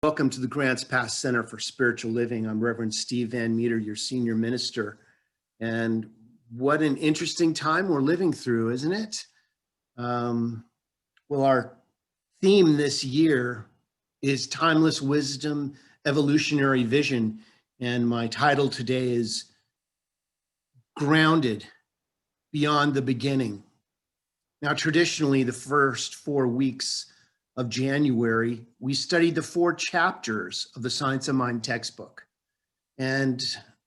Welcome to the Grants Pass Center for Spiritual Living. I'm Reverend Steve Van Meter, your senior minister. And what an interesting time we're living through, isn't it? Well, our theme this year is Timeless Wisdom, Evolutionary Vision. And my title today is Grounded Beyond the Beginning. Now, traditionally, the first 4 weeks of January, we studied the 4 chapters of the Science of Mind textbook. And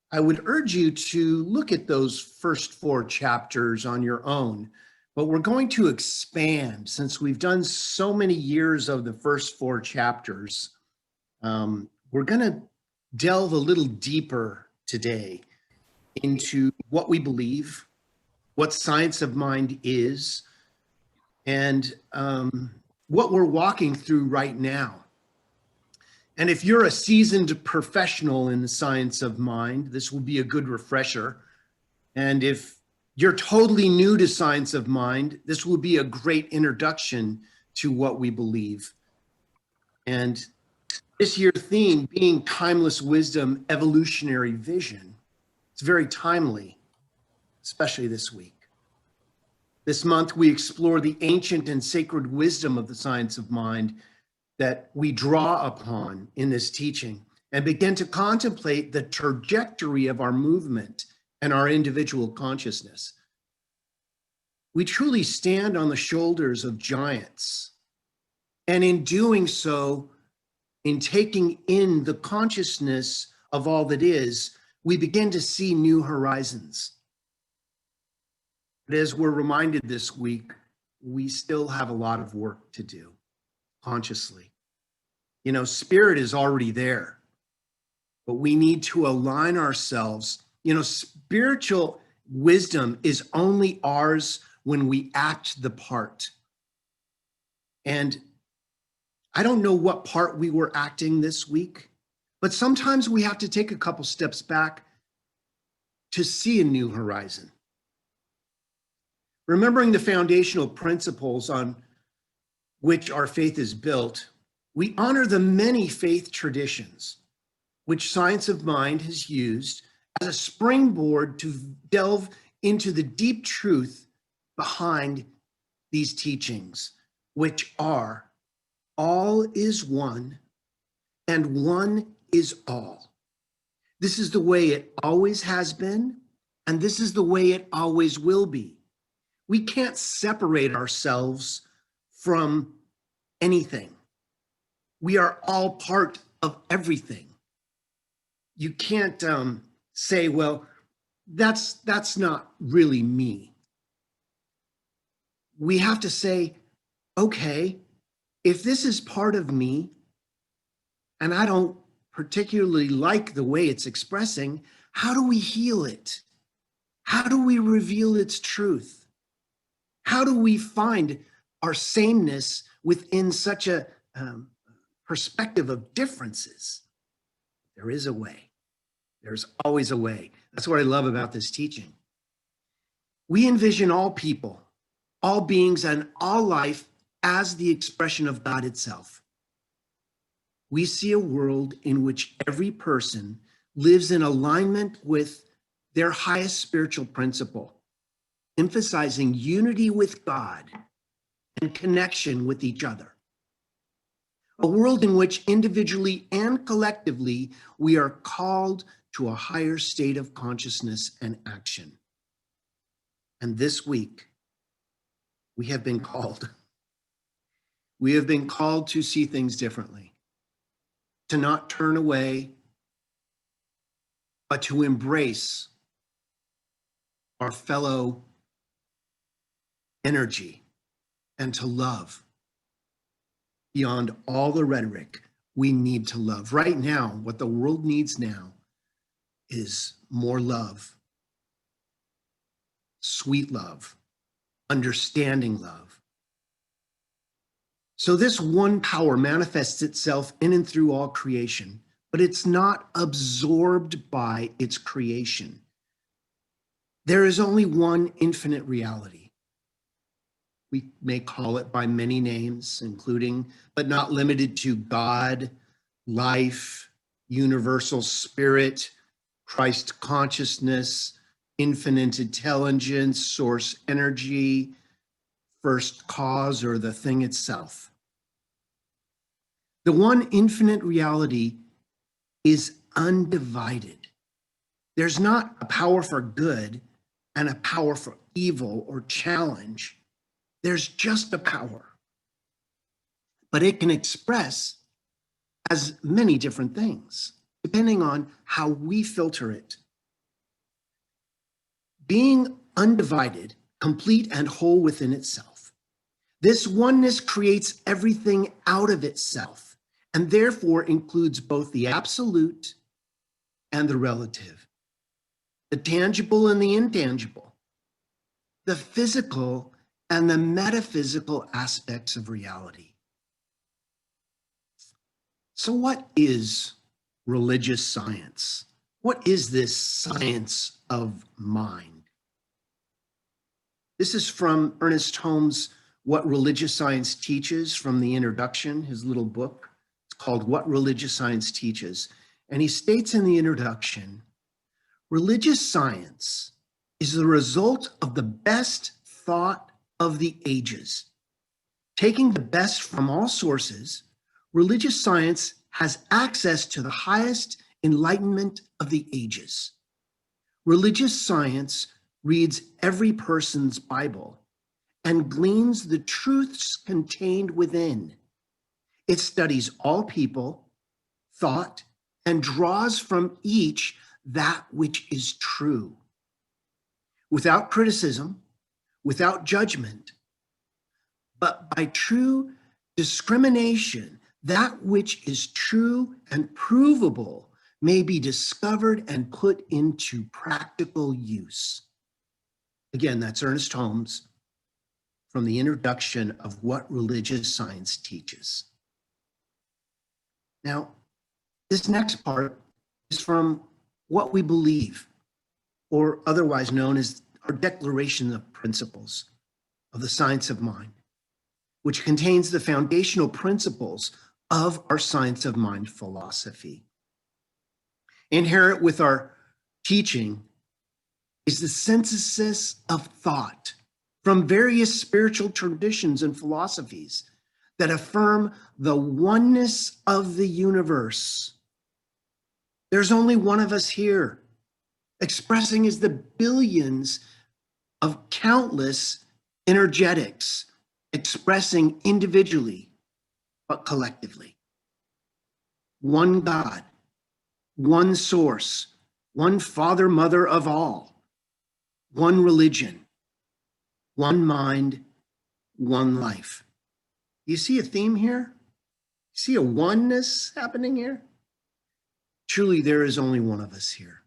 I would urge you to look at those first 4 chapters on your own, but we're going to expand since we've done so many years of the first 4 chapters. We're going to delve a little deeper today into what we believe, what Science of Mind is, and what we're walking through right now. And if you're a seasoned professional in the Science of Mind, this will be a good refresher. And if you're totally new to Science of Mind, this will be a great introduction to what we believe. And this year's theme being Timeless Wisdom, Evolutionary Vision, it's very timely, especially this week. This month, we explore the ancient and sacred wisdom of the Science of Mind that we draw upon in this teaching and begin to contemplate the trajectory of our movement and our individual consciousness. We truly stand on the shoulders of giants, and in doing so, in taking in the consciousness of all that is, we begin to see new horizons. But as we're reminded this week, we still have a lot of work to do consciously. You know, spirit is already there, but we need to align ourselves. You know, spiritual wisdom is only ours when we act the part. And I don't know what part we were acting this week, but sometimes we have to take a couple steps back to see a new horizon. Remembering the foundational principles on which our faith is built, we honor the many faith traditions which Science of Mind has used as a springboard to delve into the deep truth behind these teachings, which are all is one and one is all. This is the way it always has been, and this is the way it always will be. We can't separate ourselves from anything. We are all part of everything. You can't say, well, that's not really me. We have to say, okay, if this is part of me and I don't particularly like the way it's expressing, how do we heal it? How do we reveal its truth? How do we find our sameness within such a perspective of differences? There is a way. There's always a way. That's what I love about this teaching. We envision all people, all beings, and all life as the expression of God itself. We see a world in which every person lives in alignment with their highest spiritual principle, emphasizing unity with God and connection with each other. A world in which individually and collectively, we are called to a higher state of consciousness and action. And this week, we have been called. We have been called to see things differently, to not turn away, but to embrace our fellow energy and to love beyond all the rhetoric. We need to love. Right now, what the world needs now is more love, sweet love, understanding love. So this one power manifests itself in and through all creation, but it's not absorbed by its creation. There is only one infinite reality. We may call it by many names, including, but not limited to, God, life, universal spirit, Christ consciousness, infinite intelligence, source energy, first cause, or the thing itself. The one infinite reality is undivided. There's not a power for good and a power for evil or challenge. There's just a power. But it can express as many different things, depending on how we filter it. Being undivided, complete and whole within itself, this oneness creates everything out of itself, and therefore includes both the absolute and the relative, the tangible and the intangible, the physical and the metaphysical aspects of reality. So what is religious science? What is this science of mind? This is from Ernest Holmes' What Religious Science Teaches, from the introduction, his little book. It's called What Religious Science Teaches. And he states in the introduction, religious science is the result of the best thought of the ages. Taking the best from all sources, religious science has access to the highest enlightenment of the ages. Religious science reads every person's Bible and gleans the truths contained within. It studies all people, thought, and draws from each that which is true. Without criticism, without judgment, but by true discrimination, that which is true and provable may be discovered and put into practical use. Again, that's Ernest Holmes from the introduction of What Religious Science Teaches. Now, this next part is from What We Believe, or otherwise known as our Declaration of Principles of the Science of Mind, which contains the foundational principles of our Science of Mind philosophy. Inherent with our teaching is the synthesis of thought from various spiritual traditions and philosophies that affirm the oneness of the universe. There's only one of us here, expressing as the billions of countless energetics, expressing individually, but collectively. One God, one source, one Father, Mother of all, one religion, one mind, one life. You see a theme here? See a oneness happening here? Truly, there is only one of us here.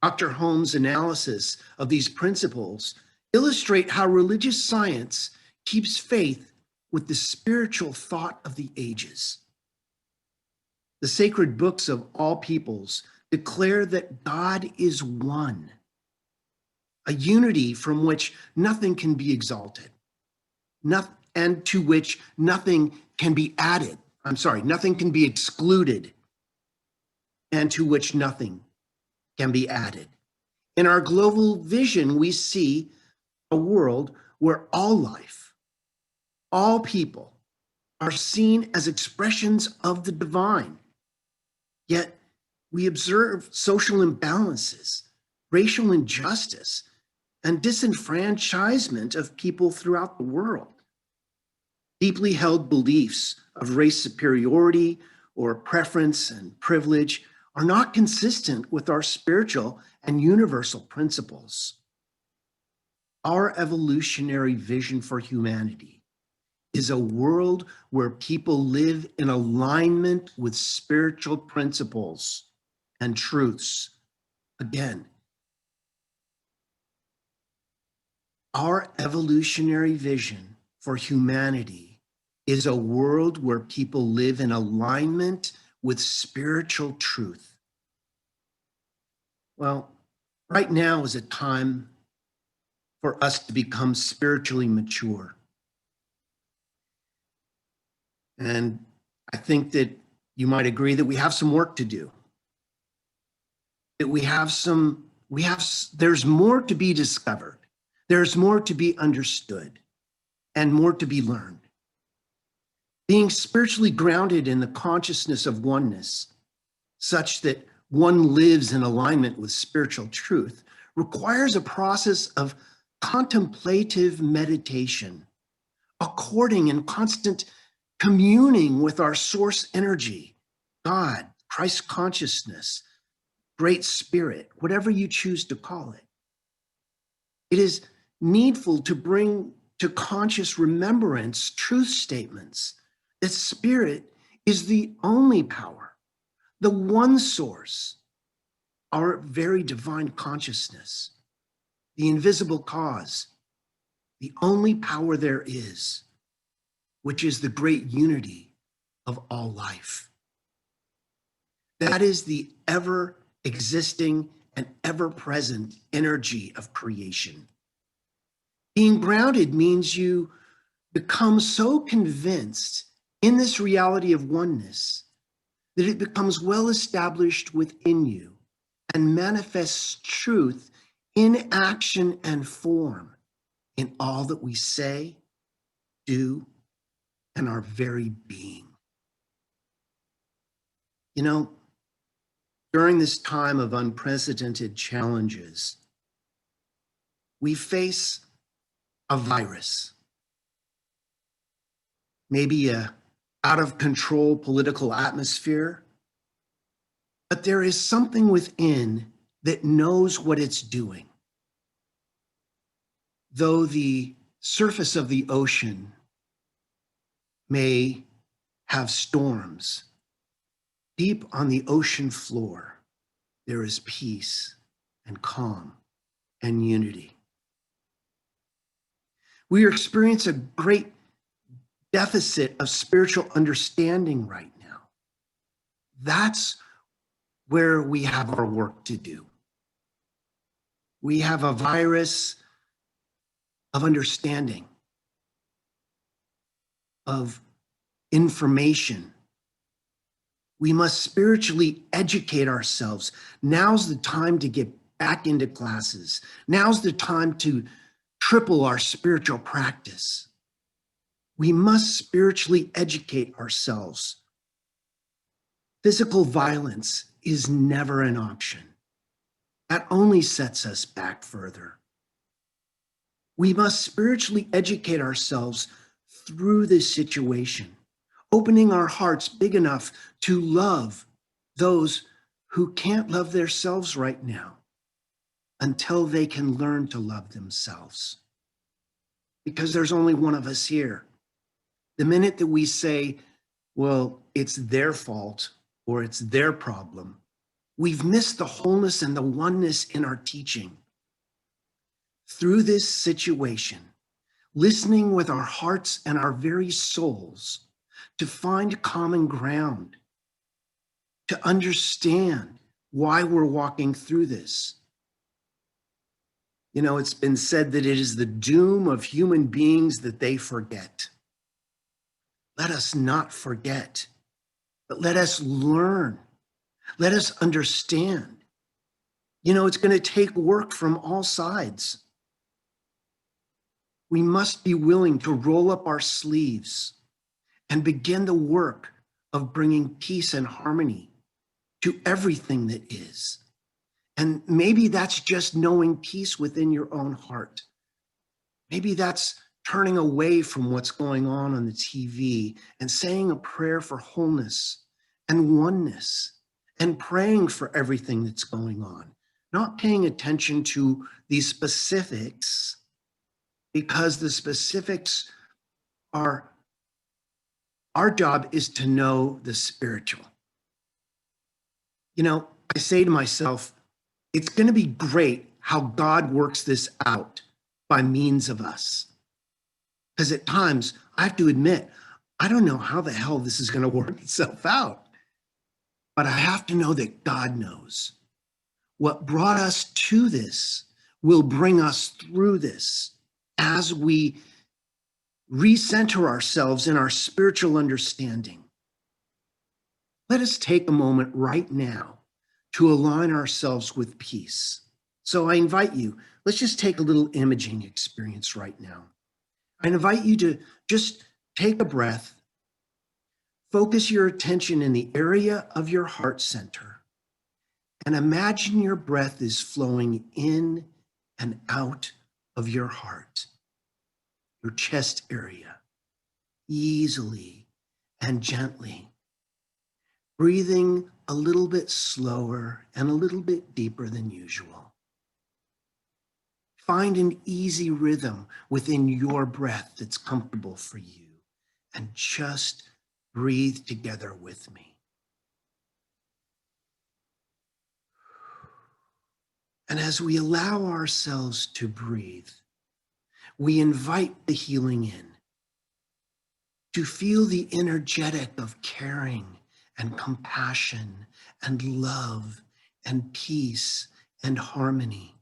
Dr. Holmes' analysis of these principles illustrate how religious science keeps faith with the spiritual thought of the ages. The sacred books of all peoples declare that God is one, a unity from which nothing can be exalted, and to which nothing can be added. Nothing can be excluded, and to which nothing can be added. In our global vision, we see a world where all life, all people are seen as expressions of the divine. Yet we observe social imbalances, racial injustice, and disenfranchisement of people throughout the world. Deeply held beliefs of race superiority or preference and privilege are not consistent with our spiritual and universal principles. Our evolutionary vision for humanity is a world where people live in alignment with spiritual principles and truths. Again, our evolutionary vision for humanity is a world where people live in alignment with spiritual truth. Well, right now is a time for us to become spiritually mature. And I think that you might agree that we have some work to do. That there's more to be discovered. There's more to be understood and more to be learned. Being spiritually grounded in the consciousness of oneness, such that one lives in alignment with spiritual truth, requires a process of contemplative meditation, according and constant communing with our source energy, God, Christ consciousness, Great Spirit, whatever you choose to call it. It is needful to bring to conscious remembrance truth statements that Spirit is the only power, the one source, our very divine consciousness, the invisible cause, the only power there is, which is the great unity of all life. That is the ever existing and ever present energy of creation. Being grounded means you become so convinced in this reality of oneness that it becomes well established within you and manifests truth in action and form in all that we say, do, and our very being. You know, during this time of unprecedented challenges, we face a virus, maybe a out of control political atmosphere, but there is something within that knows what it's doing. Though the surface of the ocean may have storms, deep on the ocean floor, there is peace and calm and unity. We experience a great deficit of spiritual understanding right now. That's where we have our work to do. We have a virus of understanding, of information. We must spiritually educate ourselves. Now's the time to get back into classes. Now's the time to triple our spiritual practice. We must spiritually educate ourselves. Physical violence is never an option. That only sets us back further. We must spiritually educate ourselves through this situation, opening our hearts big enough to love those who can't love themselves right now until they can learn to love themselves. Because there's only one of us here. The minute that we say, well, it's their fault or it's their problem, we've missed the wholeness and the oneness in our teaching. Through this situation, listening with our hearts and our very souls to find common ground, to understand why we're walking through this. You know, it's been said that it is the doom of human beings that they forget. Let us not forget, but let us learn. Let us understand. You know, it's going to take work from all sides. We must be willing to roll up our sleeves and begin the work of bringing peace and harmony to everything that is. And maybe that's just knowing peace within your own heart. Maybe that's turning away from what's going on the TV and saying a prayer for wholeness and oneness and praying for everything that's going on, not paying attention to the specifics, because the specifics are, our job is to know the spiritual. You know, I say to myself, it's going to be great how God works this out by means of us. Because at times, I have to admit, I don't know how the hell this is going to work itself out. But I have to know that God knows. What brought us to this will bring us through this as we recenter ourselves in our spiritual understanding Let us take a moment right now to align ourselves with peace. So I invite you, let's just take a little imaging experience right now. I invite you to just take a breath, focus your attention in the area of your heart center, and imagine your breath is flowing in and out of your heart, your chest area, easily and gently, breathing a little bit slower and a little bit deeper than usual. Find an easy rhythm within your breath that's comfortable for you, and just breathe together with me. And as we allow ourselves to breathe, we invite the healing in, to feel the energetic of caring and compassion and love and peace and harmony.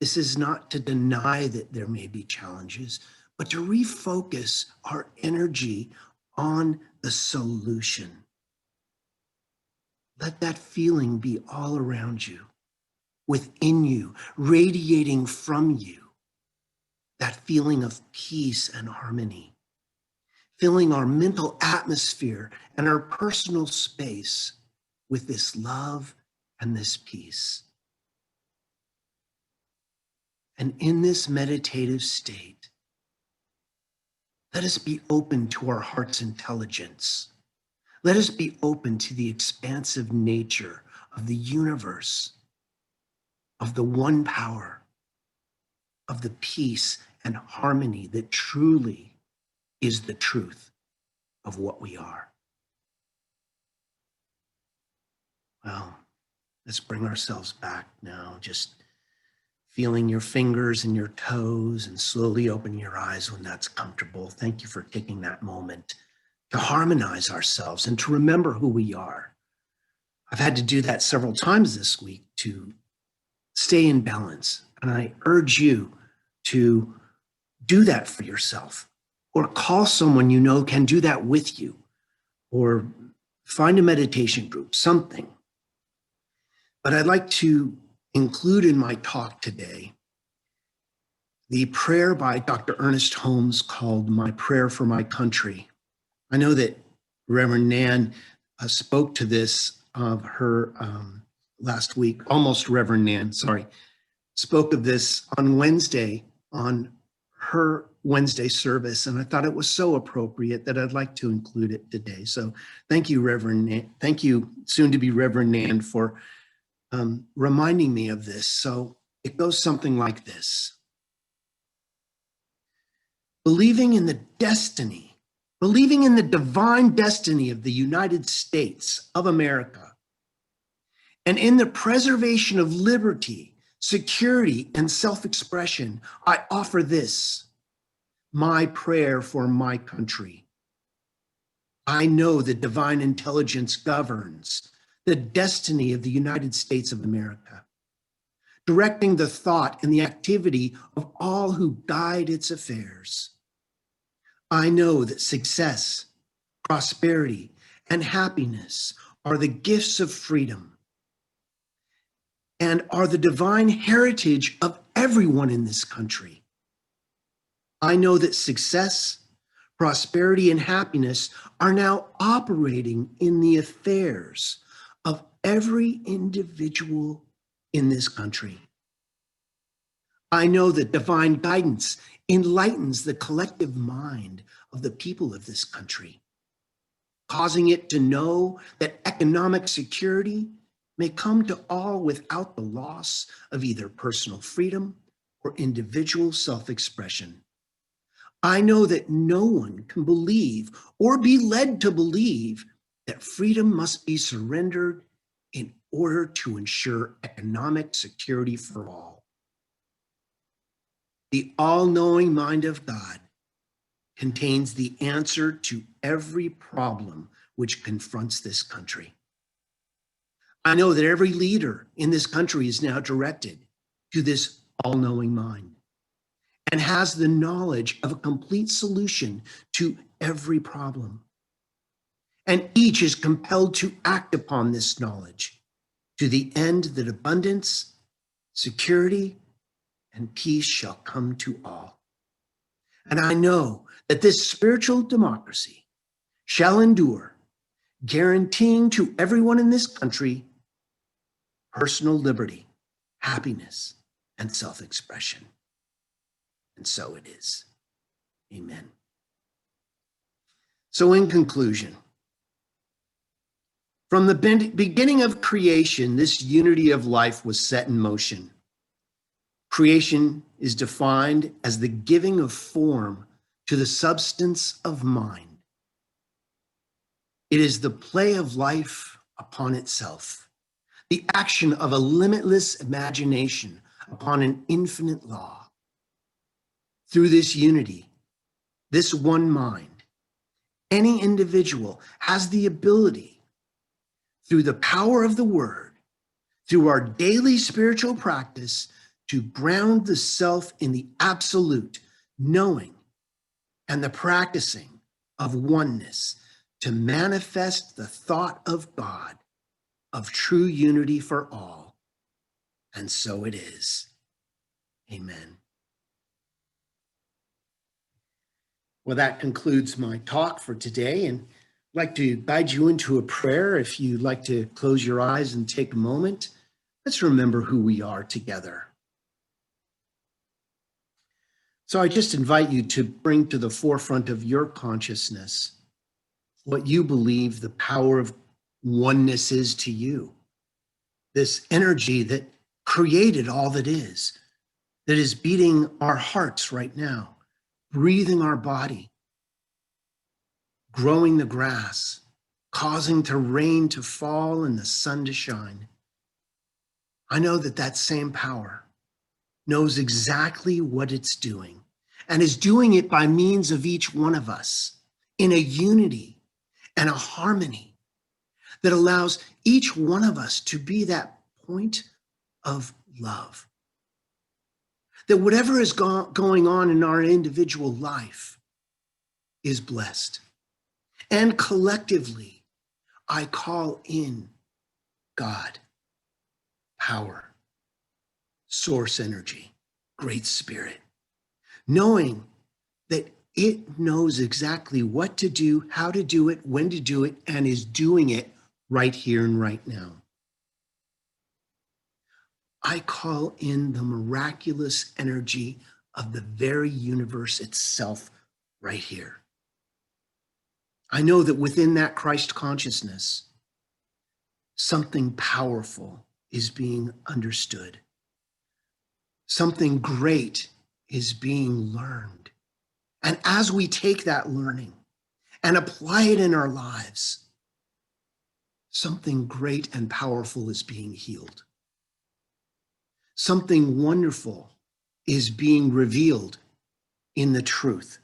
This is not to deny that there may be challenges, but to refocus our energy on the solution. Let that feeling be all around you, within you, radiating from you. That feeling of peace and harmony, filling our mental atmosphere and our personal space with this love and this peace. And in this meditative state, let us be open to our heart's intelligence. Let us be open to the expansive nature of the universe, of the one power, of the peace and harmony that truly is the truth of what we are. Well, let's bring ourselves back now, just feeling your fingers and your toes and slowly opening your eyes when that's comfortable. Thank you for taking that moment to harmonize ourselves and to remember who we are. I've had to do that several times this week to stay in balance. And I urge you to do that for yourself, or call someone you know can do that with you, or find a meditation group, something. But I'd like to include in my talk today the prayer by Dr. Ernest Holmes called My Prayer for My Country. I know that Reverend Nan spoke to this of her last week, almost Reverend Nan, sorry, spoke of this on Wednesday on her Wednesday service, and I thought it was so appropriate that I'd like to include it today. So thank you, Reverend Nan. Thank you, soon to be Reverend Nan, for reminding me of this. So it goes something like this. Believing in the destiny, believing in the divine destiny of the United States of America, and in the preservation of liberty, security, and self-expression, I offer this, my prayer for my country. I know that divine intelligence governs the destiny of the United States of America, directing the thought and the activity of all who guide its affairs. I know that success, prosperity, and happiness are the gifts of freedom and are the divine heritage of everyone in this country. I know that success, prosperity, and happiness are now operating in the affairs of every individual in this country. I know that divine guidance enlightens the collective mind of the people of this country, causing it to know that economic security may come to all without the loss of either personal freedom or individual self-expression. I know that no one can believe or be led to believe that freedom must be surrendered in order to ensure economic security for all. The all-knowing mind of God contains the answer to every problem which confronts this country. I know that every leader in this country is now directed to this all-knowing mind and has the knowledge of a complete solution to every problem. and each is compelled to act upon this knowledge to the end that abundance, security, and peace shall come to all. And I know that this spiritual democracy shall endure, guaranteeing to everyone in this country personal liberty, happiness, and self-expression. And so it is. Amen. So in conclusion, from the beginning of creation, this unity of life was set in motion. Creation is defined as the giving of form to the substance of mind. It is the play of life upon itself, the action of a limitless imagination upon an infinite law. Through this unity, this one mind, any individual has the ability, through the power of the word, through our daily spiritual practice, to ground the self in the absolute knowing and the practicing of oneness, to manifest the thought of God, of true unity for all. And so it is. Amen. Well, that concludes my talk for today, and I'd like to guide you into a prayer. If you'd like to close your eyes and take a moment, let's remember who we are together. So I just invite you to bring to the forefront of your consciousness what you believe the power of oneness is to you. This energy that created all that is beating our hearts right now, breathing our body, growing the grass, causing the rain to fall and the sun to shine. I know that that same power knows exactly what it's doing and is doing it by means of each one of us in a unity and a harmony that allows each one of us to be that point of love. That whatever is going on in our individual life is blessed. And collectively, I call in God, power, source energy, great spirit, knowing that it knows exactly what to do, how to do it, when to do it, and is doing it right here and right now. I call in the miraculous energy of the very universe itself right here. I know that within that Christ consciousness, something powerful is being understood. Something great is being learned. And as we take that learning and apply it in our lives, something great and powerful is being healed. Something wonderful is being revealed in the truth.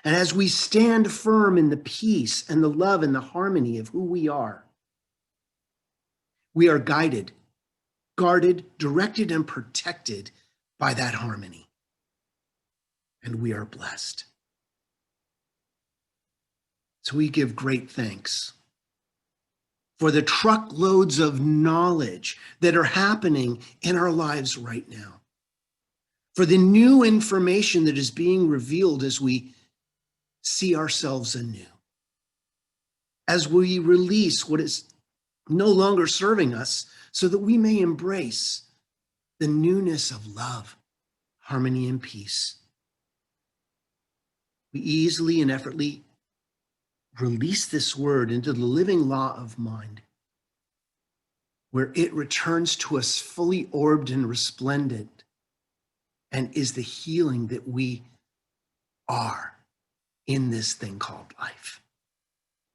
And as we stand firm in the peace and the love and the harmony of who we are guided, guarded, directed, and protected by that harmony. And we are blessed. So we give great thanks for the truckloads of knowledge that are happening in our lives right now, for the new information that is being revealed as we see ourselves anew, as we release what is no longer serving us, so that we may embrace the newness of love, harmony, and peace. We easily and effortlessly release this word into the living law of mind, where it returns to us fully orbed and resplendent, and is the healing that we are in this thing called life.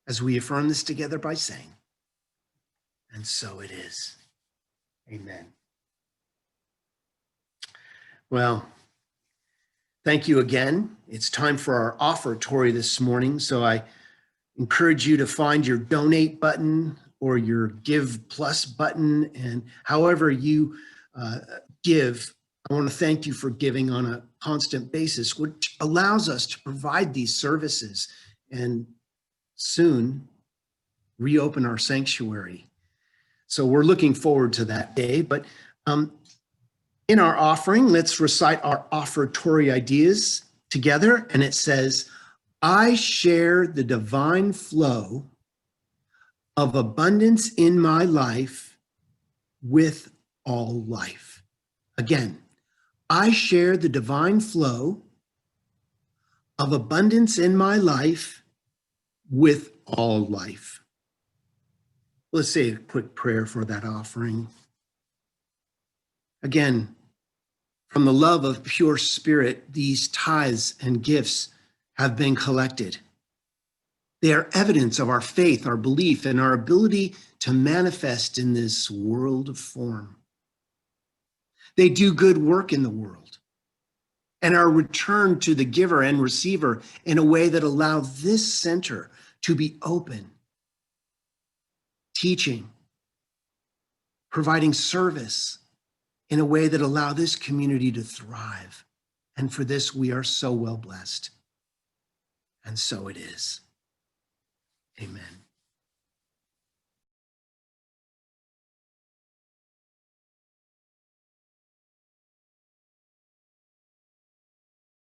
As we affirm this together by saying, and so it is. Amen. Well, thank you again. It's time for our offertory this morning. So I encourage you to find your donate button or your give plus button, and however you give. I want to thank you for giving on a constant basis, which allows us to provide these services and soon reopen our sanctuary. So we're looking forward to that day. But in our offering, let's recite our offertory ideas together. And it says, I share the divine flow of abundance in my life with all life. Again, I share the divine flow of abundance in my life with all life. Let's say a quick prayer for that offering. Again, from the love of pure spirit, these tithes and gifts have been collected. They are evidence of our faith, our belief, and our ability to manifest in this world of form. They do good work in the world and are returned to the giver and receiver in a way that allows this center to be open, teaching, providing service in a way that allow this community to thrive. And for this, we are so well blessed. And so it is. Amen.